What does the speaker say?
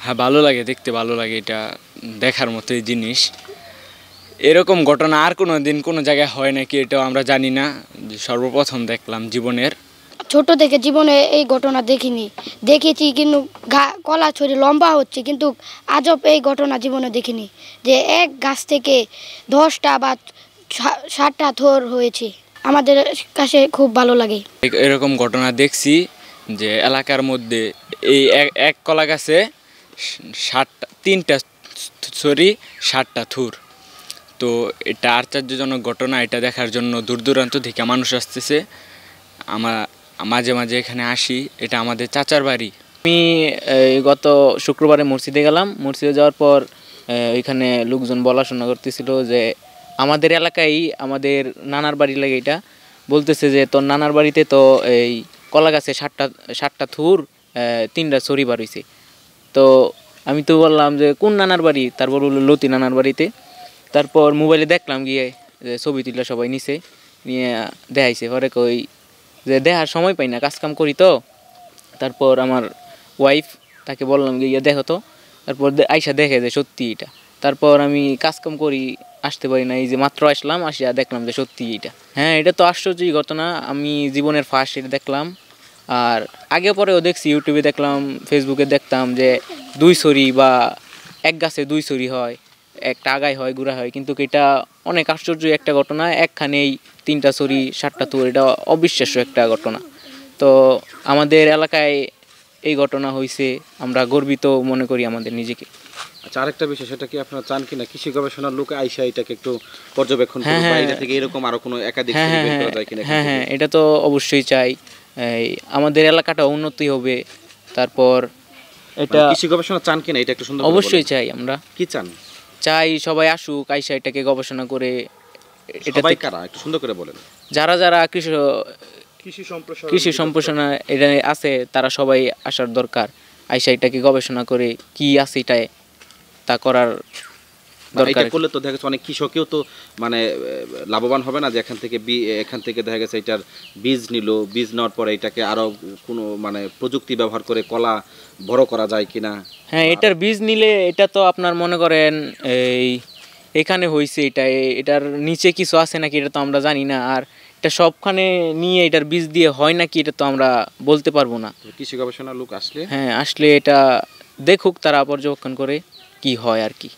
হ্যাঁ, ভালো লাগে, দেখতে ভালো লাগে, এটা দেখার মতোই জিনিস। এরকম ঘটনা আর কোনো দিন কোনো জায়গায় হয় নাকি এটাও আমরা জানি না, সর্বপ্রথম দেখলাম জীবনের। ছোট থেকে জীবনে এই ঘটনা দেখিনি, দেখেছি কিন্তু কলা ছড়ি লম্বা হচ্ছে, কিন্তু আজব এই ঘটনা জীবনে দেখিনি যে এক গাছ থেকে 10টা বা 7টা থোর হয়েছে। আমাদের কাছে খুব ভালো লাগে। এরকম ঘটনা দেখছি যে এলাকার মধ্যে এই এক কলা গাছে 3টা সরি 7টা থুর। তো এটা আশ্চর্যজনক ঘটনা, এটা দেখার জন্য দূর দূরান্ত থেকে মানুষ আসতেছে। আমরা মাঝে মাঝে এখানে আসি, এটা আমাদের চাচার বাড়ি। আমি গত শুক্রবারে মসজিদে গেলাম। মসজিদে যাওয়ার পর ওইখানে লোকজন বলাশোনা করতেছিল যে আমাদের এলাকায় আমাদের নানার বাড়ি লাগে, এটা বলতেছে যে তোর নানার বাড়িতে তো এই কলা গাছে 7টা থুর 3টা ছড়ি বার হয়েছে। তো আমি তো বললাম যে কোন নানার বাড়ি, তারপর বললো লতি নানার বাড়িতে। তারপর মোবাইলে দেখলাম গিয়ে যে ছবি তুলে সবাই নিয়ে দেখাইছে। পরে কই যে দেখার সময় পাই না, কাজকাম করি তো। তারপর আমার ওয়াইফ, তাকে বললাম গিয়ে দেখো তো। তারপর আইসা দেখে যে সত্যি এটা। তারপর আমি কাজকাম করি, আসতে পারি না, এই যে মাত্র আসলাম, আসিয়া দেখলাম যে সত্যি এটা। হ্যাঁ, এটা তো আশ্চর্যই ঘটনা, আমি জীবনের ফার্স্ট এটা দেখলাম। আর আগে পরেও দেখছি, ইউটিউবে দেখলাম, ফেসবুকে দেখতাম যে 2 ছড়ি বা এক গাছে 2 ছড়ি হয়, একটা আগায় হয়, গুড়া হয়, কিন্তু এটা অনেক আশ্চর্য একটা ঘটনা। একখানেই 3টা ছড়ি 7টা থুর, এটা অবিশ্বাস্য একটা ঘটনা। তো আমাদের এলাকায় এই ঘটনা হয়েছে, আমরা গর্বিত মনে করি আমাদের নিজেকে। আচ্ছা, আরেকটা বিষয়, সেটা কি আপনারা চান কিনা কৃষি গবেষণার লোক আইসা এটাকে একটু পর্যবেক্ষণ করুক, বাইরে থেকে এরকম আরো কোনো একাধিক বের করা যায় কিনা? হ্যাঁ, এটা তো অবশ্যই চাই। আমাদের এলাকাটা উন্নতি হবে। তারপর এটা কৃষি গবেষণা চান কিনা, এটা একটু সুন্দর অবশ্যই চাই। আমরা কি চান? চাই সবাই আসুক, আইসা এটাকে গবেষণা করে। সবাই কারা, একটু সুন্দর করে বলেন। যারা যারা কৃষি সম্প্রসারণ এটা আছে, তারা সবাই আসার দরকার। আইসা এটাকে গবেষণা করে কি আছে এটায় তা করার দরকার। করলে তো দেখা গেছে অনেক কৃষকেও তো মানে লাভবান হবে না, যে এখান থেকে দেখা গেছে এটার বীজ নিল, বীজ নেওয়ার পরে এটাকে আরো কোনো মানে প্রযুক্তি ব্যবহার করে কলা বড় করা যায় কিনা? হ্যাঁ, এটার বীজ নিলে এটা তো আপনার মনে করেন এখানে হয়েছে, এটার নিচে কিছু আছে নাকি এটা তো আমরা জানি না। আর এটা সবখানে নিয়ে এটার বীজ দিয়ে হয় নাকি এটা তো আমরা বলতে পারবো না। কৃষি গবেষণা লোক আসলে, হ্যাঁ, আসলে এটা দেখুক, তারা পর্যবেক্ষণ করে কি হয় আর কি।